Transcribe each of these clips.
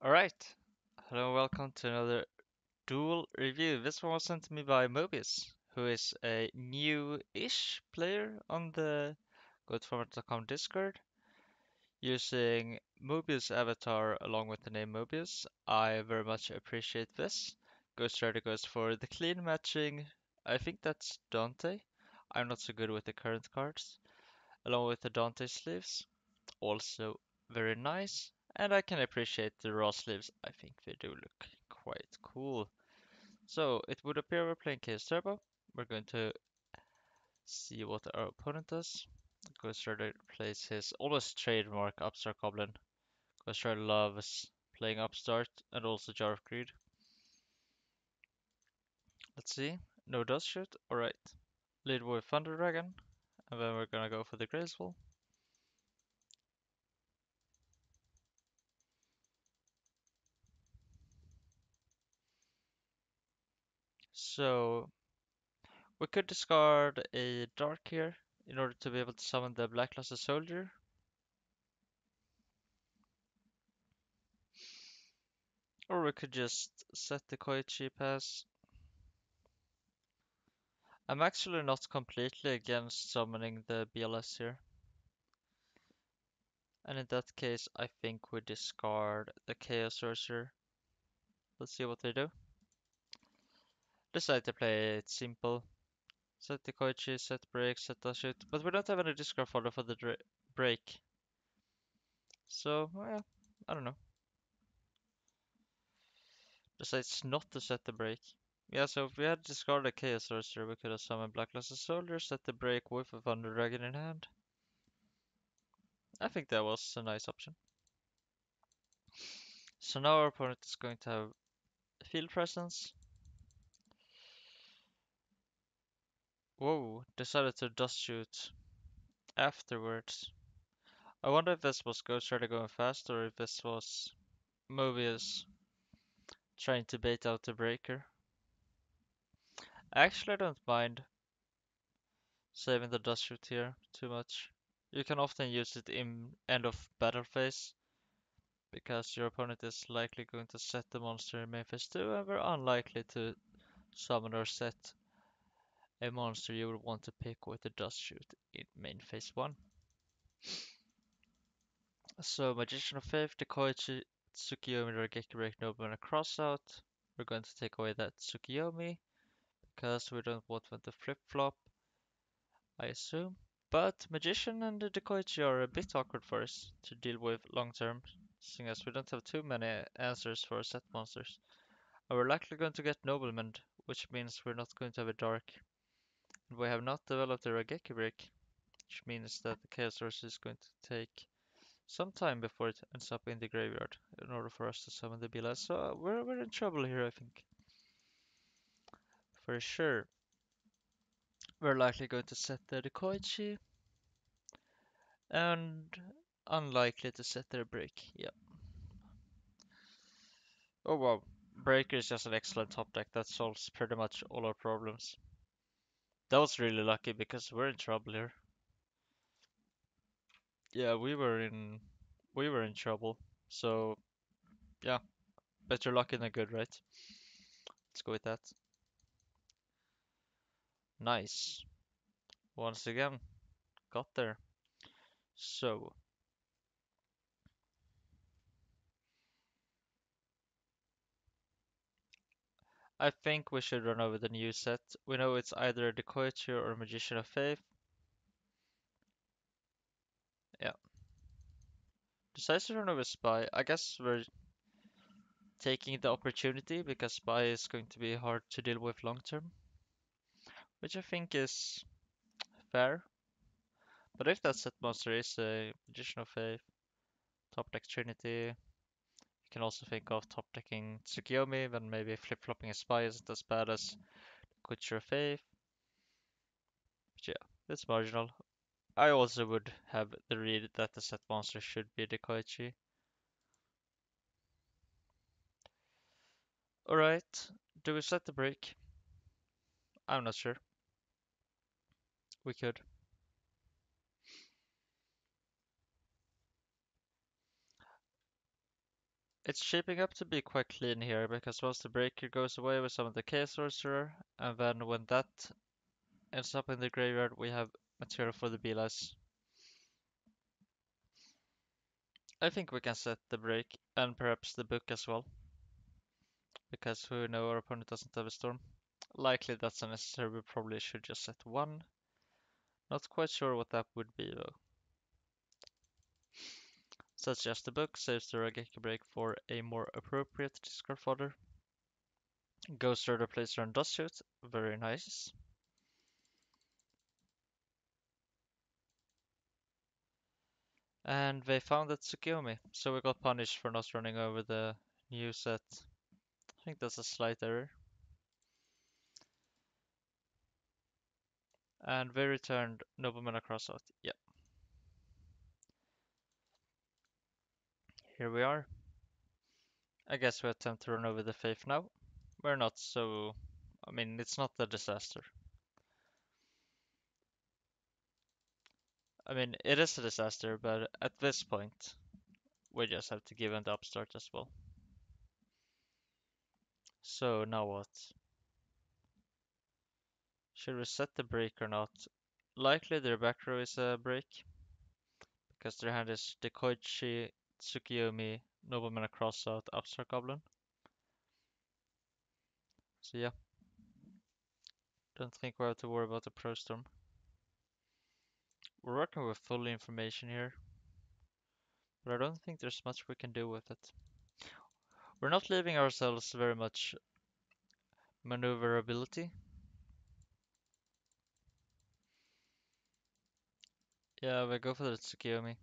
Alright, hello and welcome to another Duel review. This one was sent to me by M0BIUS, who is a new-ish player on the GoToFormat.com Discord, using Mobius avatar along with the name Mobius. I very much appreciate this. Ghostrider goes for the clean matching. I think that's Dante. I'm not so good with the current cards, along with the Dante sleeves. Also very nice. And I can appreciate the raw sleeves. I think they do look quite cool. So it would appear we're playing Chaos Turbo. We're going to see what our opponent does. Ghost Rider plays his almost trademark Upstart Goblin. Ghost Rider loves playing Upstart and also Jar of Greed. Let's see. No Dust Shoot. Alright. Lead with Thunder Dragon. And then we're gonna go for the Graceful. So we could discard a Dark here in order to be able to summon the Blacklusted Soldier. Or we could just set the Koichi pass. I'm actually not completely against summoning the BLS here. And in that case, I think we discard the Chaos Sorcerer. Let's see what they do. Decide to play it simple. Set the Koichi, set break, set the shoot. But we don't have any discard folder for the break. So, well, yeah, I don't know. Decides not to set the break. Yeah, so if we had discarded a Chaos Sorcerer, we could have summoned Blacklusted Soldier, set the break with a Thunder Dragon in hand. I think that was a nice option. So now our opponent is going to have Field Presence. Whoa, decided to Dust Shoot afterwards. I wonder if this was Ghost Rider going fast or if this was Mobius trying to bait out the breaker. Actually, I don't mind saving the Dust Shoot here too much. You can often use it in end of battle phase because your opponent is likely going to set the monster in main phase 2 and we're unlikely to summon or set a monster you would want to pick with the Dust Shoot in main phase 1. So Magician of Faith, Dekoichi, Tsukiyomi, Rageki Break, Nobleman, and Crossout. We're going to take away that Tsukiyomi because we don't want them to flip-flop, I assume. But Magician and the Dekoichi are a bit awkward for us to deal with long term, seeing as we don't have too many answers for set monsters. And we're likely going to get Nobleman, which means we're not going to have a Dark. And we have not developed a Rageki Break, which means that the Chaos Source is going to take some time before it ends up in the graveyard in order for us to summon the BLS. So we're in trouble here, I think. For sure. We're likely going to set the Koichi and unlikely to set their break. Yeah. Oh wow. Breaker is just an excellent top deck that solves pretty much all our problems. That was really lucky because we're in trouble here. Yeah, we were in trouble. So yeah, better lucky than good, right? Let's go with that. Nice. Once again, got there. So I think we should run over the new set. We know it's either a Decoiture or a Magician of Faith. Yeah. Decides to run over Spy. I guess we're taking the opportunity because Spy is going to be hard to deal with long term, which I think is fair. But if that set monster is a Magician of Faith, top deck Trinity, you can also think of top decking Tsukiyomi, then maybe flip flopping a Spy isn't as bad as Decoiture of Faith. But yeah, it's marginal. I also would have the read that the set monster should be the Koichi. Alright, do we set the break? I'm not sure. We could. It's shaping up to be quite clean here because once the breaker goes away with some of the Chaos Sorcerer, and then when that ends up in the graveyard, we have material for the Beelies. I think we can set the break and perhaps the book as well, because we know our opponent doesn't have a storm. Likely that's unnecessary, we probably should just set one. Not quite sure what that would be though. Sets just the book, saves the Rageki break for a more appropriate discard fodder. Ghostrider plays on does shoot, very nice. And they found that Tsukiyomi, so we got punished for not running over the new set. I think that's a slight error. And they returned Nobleman across out. Yeah, here we are. I guess we attempt to run over the Faith now. We're not so... I mean, it's not a disaster. I mean, it is a disaster, but at this point, we just have to give him the upstart as well. So now what? Should we set the break or not? Likely their back row is a break, because their hand is Dekoichi, Tsukiyomi, Nobleman across out, Upstart Goblin. So yeah, don't think we have to worry about the Pro Storm. We're working with full information here, but I don't think there's much we can do with it. We're not leaving ourselves very much maneuverability. Yeah, we go for the Tsukiyomi.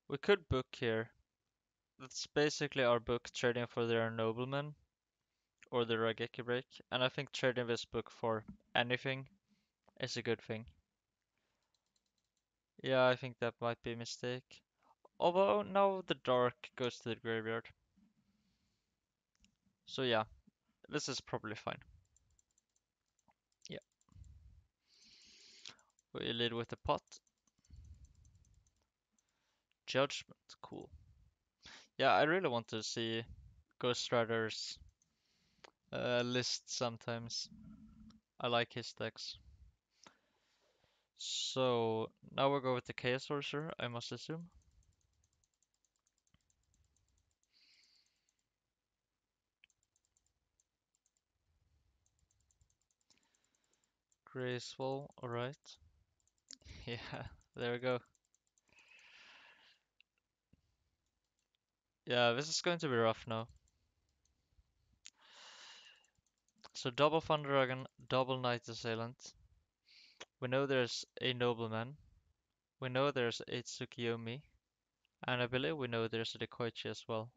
We could book here. That's basically our book trading for their Nobleman or the Rageki break, and I think trading this book for anything is a good thing. Yeah, I think that might be a mistake. Although now the dark goes to the graveyard. So yeah, this is probably fine. Yeah, we lead with the pot. Judgment, cool. Yeah, I really want to see Ghostriders list sometimes. I like his decks. So now we'll go with the Chaos Sorcerer, I must assume. Graceful, alright. Yeah, there we go. Yeah, this is going to be rough now. So double Thunder Dragon, double Knight Assailant. We know there's a Nobleman. We know there's a Tsukiyomi. And I believe we know there's a Dekoichi as well.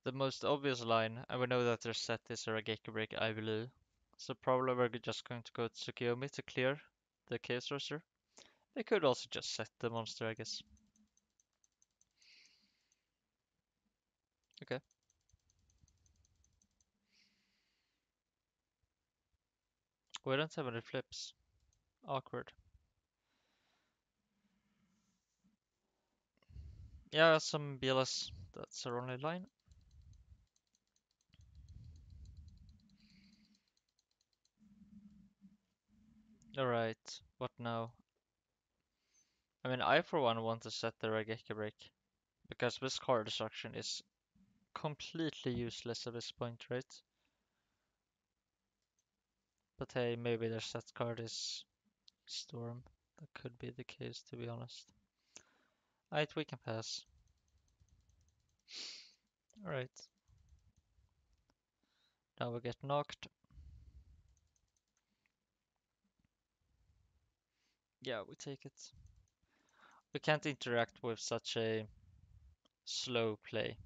The most obvious line, and we know that their set is a Rageki break, I believe. So probably we're just going to go to Tsukiyomi to clear the Chaos Sorcerer. They could also just set the monster, I guess. Okay. We don't have any flips. Awkward. Yeah, some BLS. That's our only line. Alright, what now? I mean, I for one want to set the Rageki break, because this card destruction is completely useless at this point, right? But hey, maybe their set card is Storm. That could be the case, to be honest. Alright, we can pass. Alright, now we get knocked. Yeah, we take it. We can't interact with such a slow play.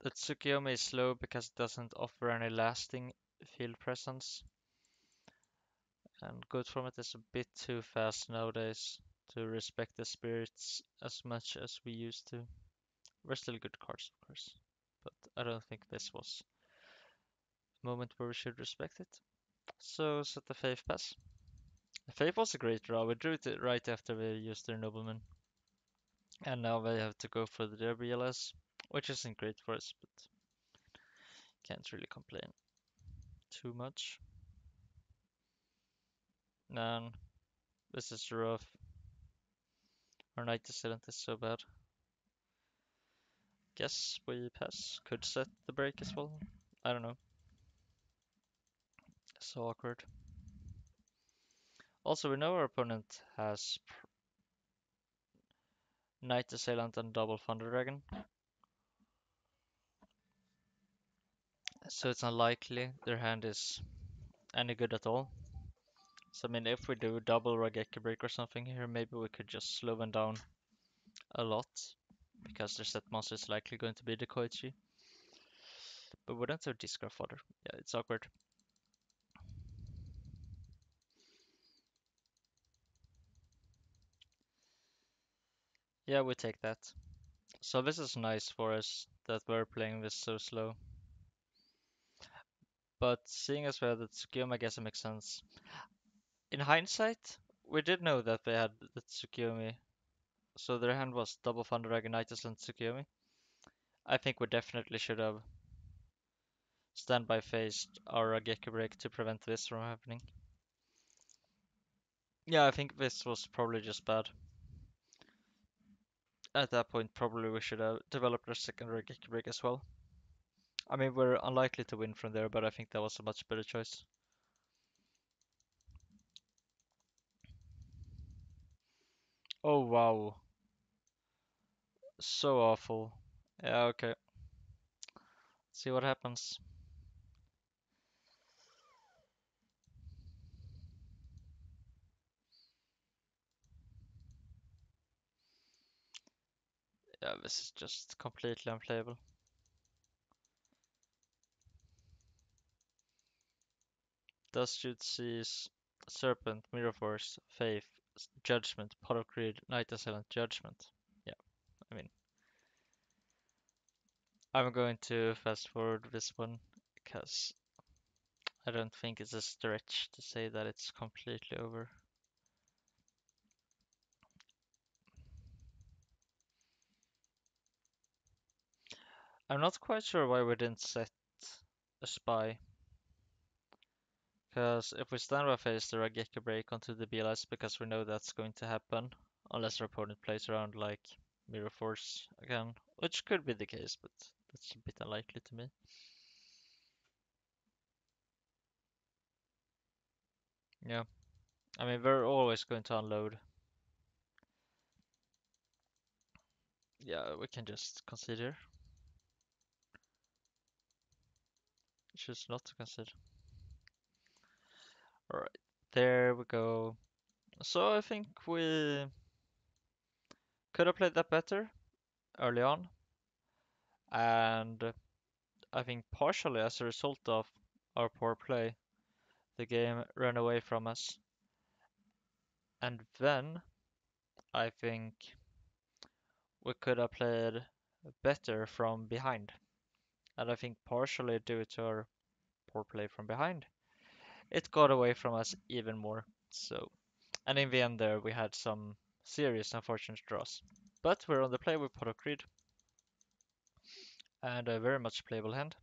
The Tsukiyomi is slow because it doesn't offer any lasting field presence. And good format is a bit too fast nowadays to respect the spirits as much as we used to. We're still good cards, of course, but I don't think this was the moment where we should respect it. So set the Faith pass. The Faith was a great draw. We drew it right after we used their nobleman. And now they have to go for their BLS, which isn't great for us, but can't really complain too much. Man, this is rough. Our knight assailant is so bad. Guess we pass. Could set the break as well. I don't know. So awkward. Also, we know our opponent has knight assailant and double thunder dragon, so it's unlikely their hand is any good at all. So I mean, if we do double Raigeki break or something here, maybe we could just slow them down a lot, because their set monster is likely going to be the Koichi. But we don't have discard fodder. Yeah, it's awkward. Yeah, we take that. So this is nice for us that we're playing this so slow. But seeing as we have the Tsukiyomi, I guess it makes sense. In hindsight, we did know that they had the Tsukiyomi, so their hand was double Thunder Dragonitis and Tsukiyomi. I think we definitely should have standby phased our Raigeki break to prevent this from happening. Yeah, I think this was probably just bad. At that point, probably we should have developed our second Raigeki break as well. I mean, we're unlikely to win from there, but I think that was a much better choice. Oh wow, so awful. Yeah, okay. See what happens. Yeah, this is just completely unplayable. Dust Shoot sees Serpent, Mirror Force, Faith, Judgment, Pot of Greed, Night Assailant, Judgment. Yeah, I mean, I'm going to fast forward this one because I don't think it's a stretch to say that it's completely over. I'm not quite sure why we didn't set a spy. Because if we stand by face the Raigeki break onto the BLS, because we know that's going to happen, unless our opponent plays around like Mirror Force again, which could be the case, but that's a bit unlikely to me. Yeah, I mean, we're always going to unload. Yeah, we can just consider. Choose not to consider. Alright, there we go. So I think we could have played that better early on, and I think partially as a result of our poor play, the game ran away from us. And then I think we could have played better from behind. And I think partially due to our poor play from behind, it got away from us even more. So, and in the end there we had some serious unfortunate draws. But we're on the play with Pot of Greed and a very much playable hand.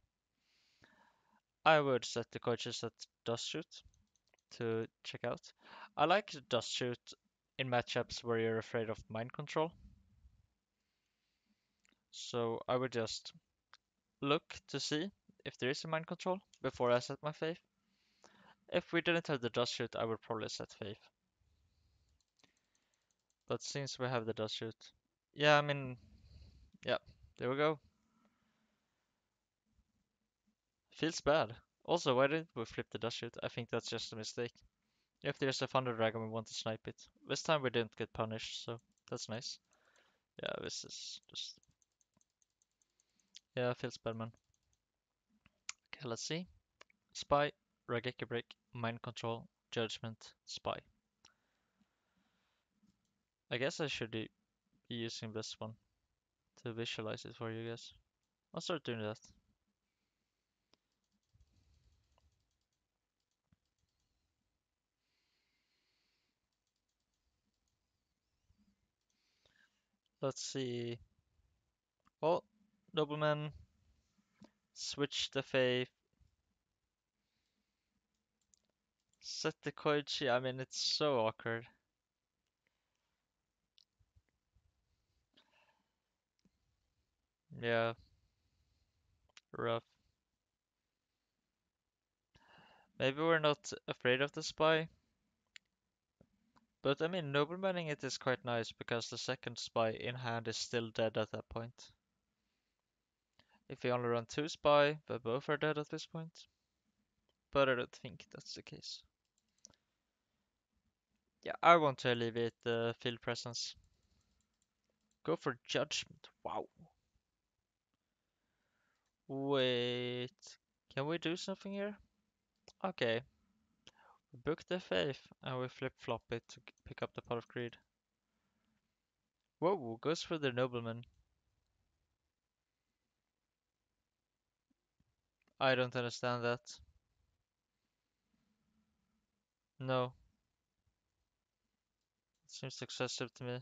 I would set the coaches at Dust Shoot to check out. I like Dust Shoot in matchups where you're afraid of mind control. So I would just look to see if there is a mind control before I set my faith. If we didn't have the dust shoot, I would probably set faith. But since we have the dust shoot, yeah, I mean, yeah, there we go. Feels bad. Also, why didn't we flip the dust shoot? I think that's just a mistake. If there's a thunder dragon, we want to snipe it. This time we didn't get punished, so that's nice. Yeah, this is just, yeah, feels bad, man. Okay, let's see. Spy, Raigeki break, mind control, judgment, spy. I guess I should be using this one to visualize it for you guys. I'll start doing that. Let's see. Well, nobleman, switch the faith, set the Koichi. I mean, it's so awkward. Yeah, rough. Maybe we're not afraid of the spy, but I mean, noblemanning it is quite nice because the second spy in hand is still dead at that point. If we only run two spy, but both are dead at this point. But I don't think that's the case. Yeah, I want to alleviate the field presence. Go for judgment. Wow. Wait. Can we do something here? Okay. We book the faith and we flip flop it to pick up the pot of greed. Whoa, goes for the nobleman. I don't understand that. No, it seems excessive to me.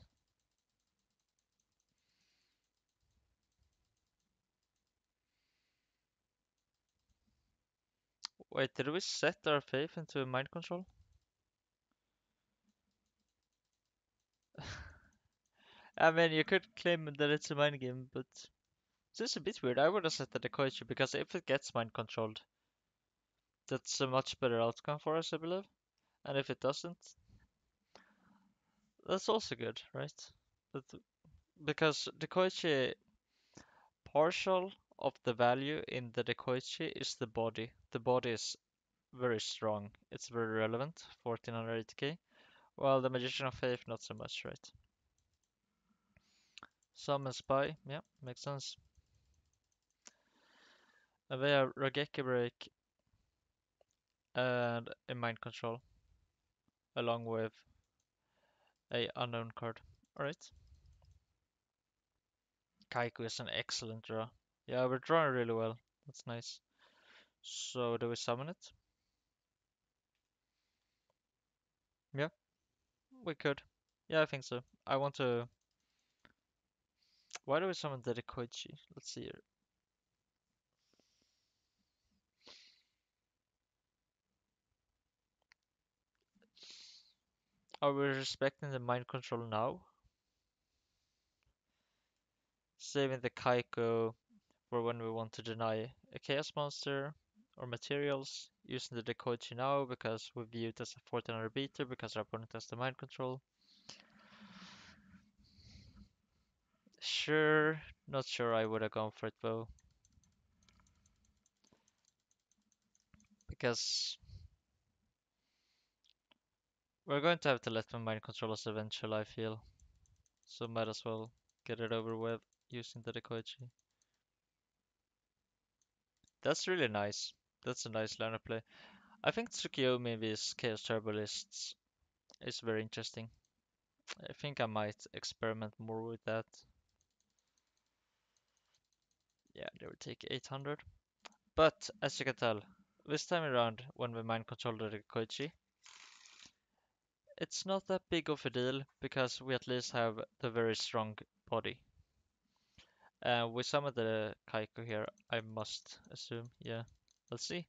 Wait, did we set our faith into mind control? I mean, you could claim that it's a mind game, but this is a bit weird. I would have set the Koichi because if it gets mind controlled, that's a much better outcome for us, I believe. And if it doesn't, that's also good, right? But because the Koichi partial of the value in the Dekoichi is the body. The body is very strong. It's very relevant, 1480k. While the Magician of Faith, not so much, right? Summon Spy, yeah, makes sense. And we have Rageki Break and a Mind Control, along with a unknown card. Alright. Kaiku is an excellent draw. Yeah, we're drawing really well. That's nice. So, do we summon it? Yeah, we could. Yeah, I think so. I want to. Why do we summon the Dekoichi? Let's see here. Are we respecting the mind control now? Saving the Kaiko for when we want to deny a chaos monster or materials. Using the Dekoichi now because we view it as a 1400 beater because our opponent has the mind control. Sure, not sure I would have gone for it though. Because we're going to have to let my mind control us eventually, I feel. So might as well get it over with using the Dekoichi. That's really nice. That's a nice line of play. I think Tsukiyomi vs Chaos Turbolists is very interesting. I think I might experiment more with that. Yeah, they would take 800. But as you can tell, this time around, when we mind control the Koichi, it's not that big of a deal because we at least have the very strong body. With some of the Kaiko here, I must assume, yeah. Let's see.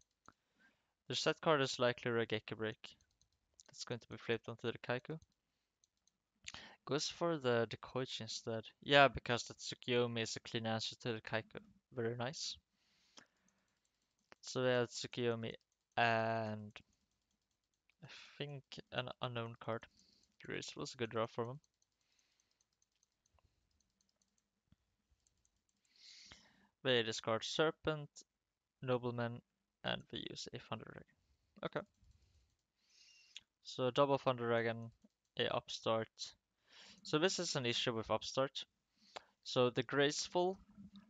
The set card is likely Regeki Break. That's going to be flipped onto the Kaiko. Goes for the Koichi instead. Yeah, because the Tsukiyomi is a clean answer to the Kaiko. Very nice. So we have Tsukiyomi and I think an unknown card. Grace was a good draw from him. They discard Serpent, Nobleman, and we use a Thunder Dragon. Okay. So double Thunder Dragon, a Upstart. So this is an issue with Upstart. So the Graceful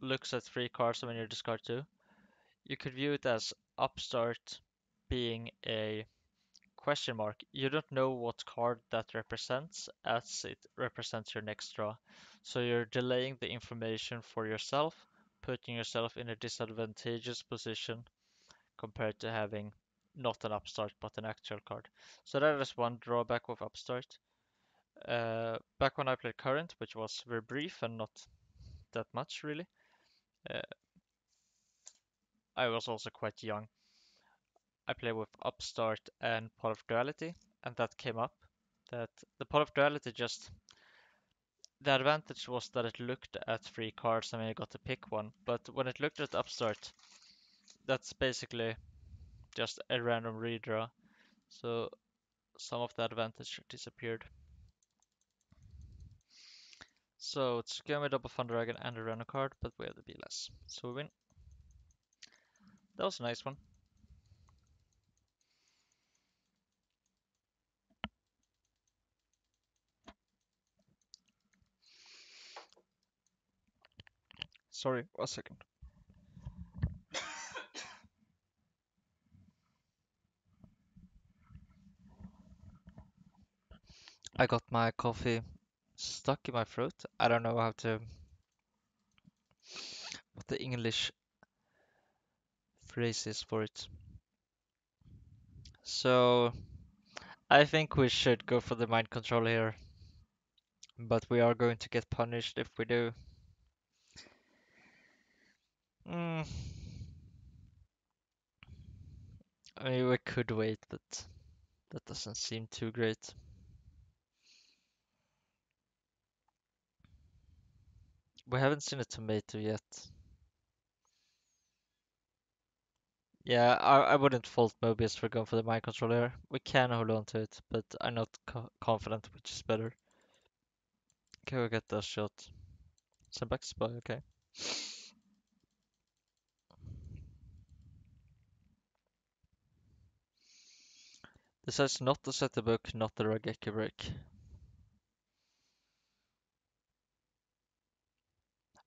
looks at three cards when you discard two. You could view it as Upstart being a question mark. You don't know what card that represents as it represents your next draw. So you're delaying the information for yourself, putting yourself in a disadvantageous position compared to having not an upstart but an actual card. So that is one drawback with upstart. Back when I played current, which was very brief and not that much really, uh, I was also quite young. I played with Upstart and Pot of Duality, and that came up. That the Pot of Duality just the advantage was that it looked at three cards and then you got to pick one. But when it looked at Upstart, that's basically just a random redraw. So some of the advantage disappeared. So Tsukiyama double Thunder Dragon and a random card, but we have the B less. So we win. That was a nice one. Sorry, 1 second. I got my coffee stuck in my throat. I don't know what the English phrase is for it. So I think we should go for the mind control here, but we are going to get punished if we do. Mm, I mean, we could wait, but that doesn't seem too great. We haven't seen a tomato yet. Yeah, I wouldn't fault Mobius for going for the mind control here. We can hold on to it, but I'm not confident which is better. Okay, we get the shot. Send back spy, okay. Decides not to set the book, not the Rageki break.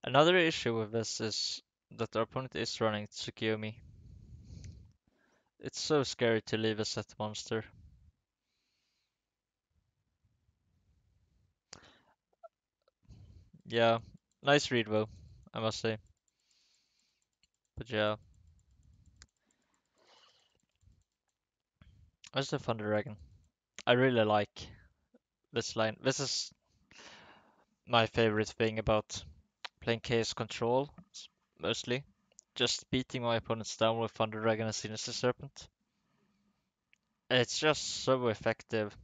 Another issue with this is that our opponent is running Tsukiyomi. It's so scary to leave a set monster. Yeah, nice read though, I must say. But yeah, that's the Thunder Dragon. I really like this line. This is my favorite thing about playing Chaos Control, mostly. Just beating my opponents down with Thunder Dragon and Sinister Serpent. It's just so effective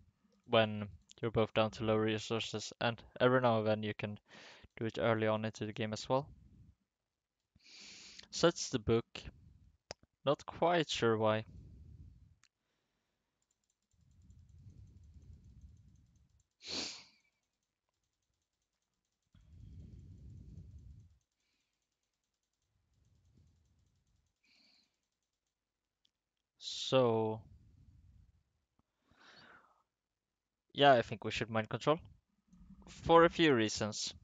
when you're both down to low resources, and every now and then you can do it early on into the game as well. Sets the book. Not quite sure why. So, yeah, I think we should mind control. For a few reasons.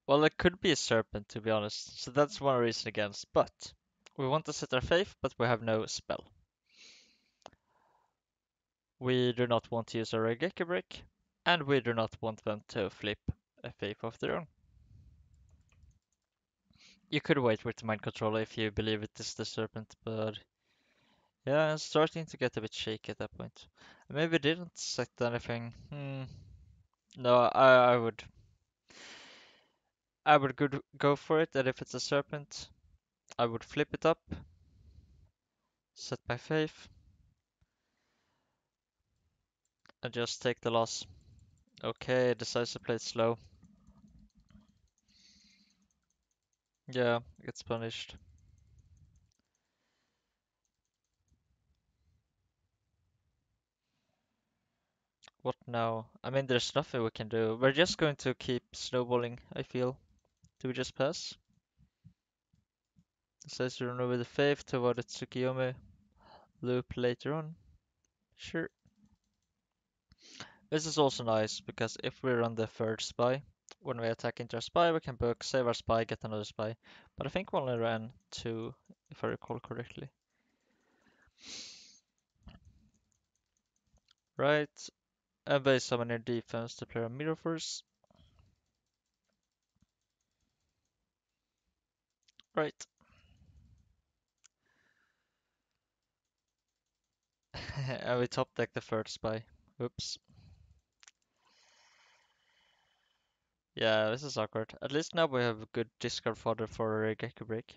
Well, it could be a serpent, to be honest, so that's one reason against. But we want to set our faith, but we have no spell. We do not want to use our Regeki break, and we do not want them to flip a faith of their own. You could wait with the mind control if you believe it is the serpent, but yeah, it's starting to get a bit shaky at that point. Maybe didn't set anything. No, I would go for it, and if it's a serpent, I would flip it up, set my faith, and just take the loss. Okay, decides to play it slow. Yeah, gets punished. What now? I mean, there's nothing we can do. We're just going to keep snowballing, I feel. Do we just pass? Decides to run over the faith to avoid the Tsukiyomi loop later on. Sure. This is also nice because if we run the third spy, when we attack into our spy, we can book, save our spy, get another spy. But I think we only ran two, if I recall correctly. Right. And base summon your defense to play a mirror force. Right. And we top deck the third spy. Oops. Yeah, this is awkward. At least now we have good discard fodder for Gecko Break.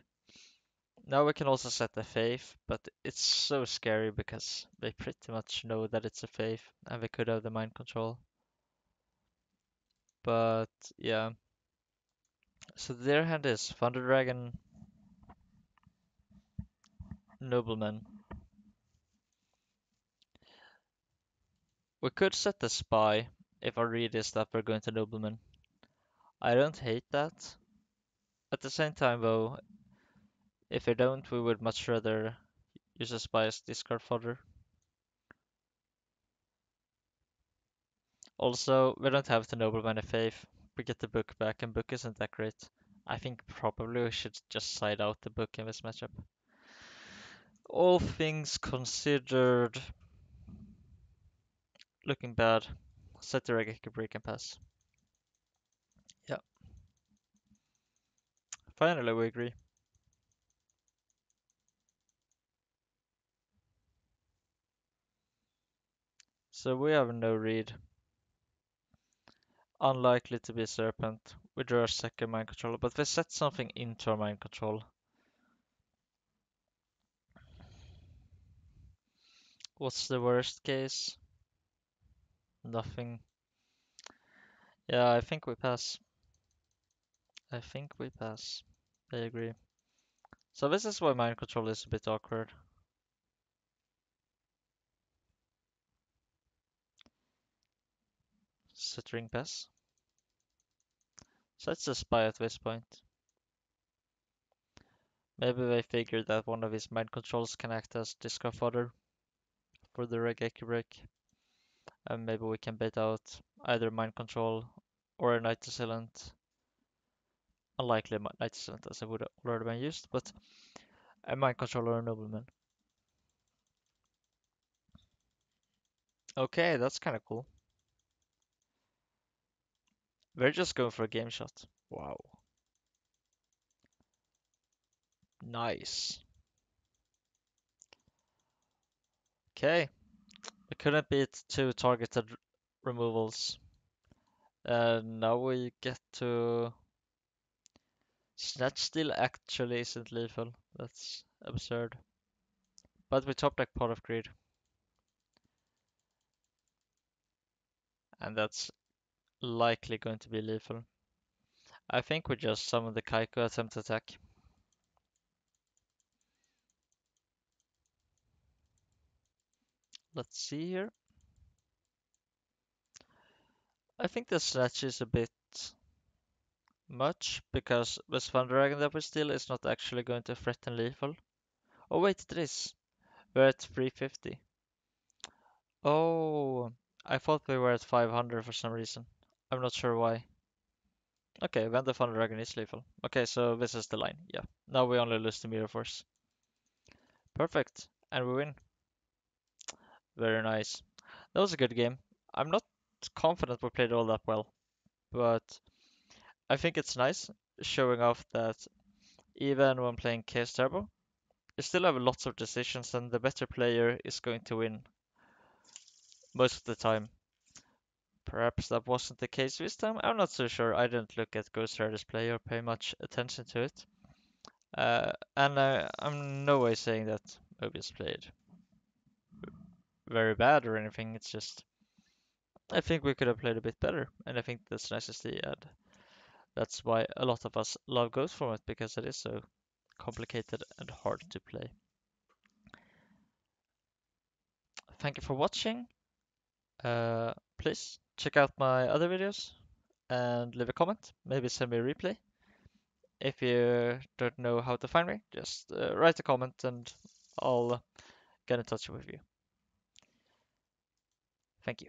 Now we can also set a faith, but it's so scary because they pretty much know that it's a faith, and we could have the mind control. But yeah, so their hand is Thunder Dragon, Nobleman. We could set the spy if our read is that we're going to Nobleman. I don't hate that. At the same time, though, if we don't, we would much rather use a spy as discard fodder. Also, we don't have to Nobleman a faith. We get the book back, and book isn't that great. I think probably we should just side out the book in this matchup. All things considered, looking bad. Set the Regeki break and pass. Yeah, finally we agree. So we have no read. Unlikely to be a Serpent. We draw a second mind control, but we set something into our mind control. What's the worst case? Nothing. Yeah, I think we pass. I think we pass. I agree. So this is why mind control is a bit awkward. Set ring pass. So it's a spy at this point. Maybe they figured that one of his mind controls can act as discard fodder for the Regeki break. And maybe we can bait out either mind control or a Knight Assailant. Unlikely Knight Assailant as it would have already been used, but a mind control or a nobleman. Okay, that's kind of cool. We're just going for a game shot. Wow. Nice. Okay. We couldn't beat two targeted removals. And now we get to... Snatch Steal actually isn't lethal. That's absurd. But we top deck Pot of Greed. And that's likely going to be lethal. I think we just summon the Kaiko attempt attack. Let's see here. I think the Snatch is a bit much because the Swan Dragon that we steal is not actually going to threaten lethal. Oh wait, it is. We're at 350. Oh, I thought we were at 500 for some reason. I'm not sure why. Okay, then the Thunder Dragon is lethal. Okay, so this is the line. Yeah. Now we only lose to Mirror Force. Perfect. And we win. Very nice. That was a good game. I'm not confident we played all that well, but I think it's nice showing off that even when playing Chaos Turbo, you still have lots of decisions and the better player is going to win most of the time. Perhaps that wasn't the case this time. I'm not so sure. I didn't look at Ghostrider's play or pay much attention to it. And I'm no way saying that M0BIUS played very bad or anything. It's just I think we could have played a bit better, and I think that's nice to see. And that's why a lot of us love Ghost format because it is so complicated and hard to play. Thank you for watching. Please check out my other videos and leave a comment. Maybe send me a replay. If you don't know how to find me, just write a comment and I'll get in touch with you. Thank you.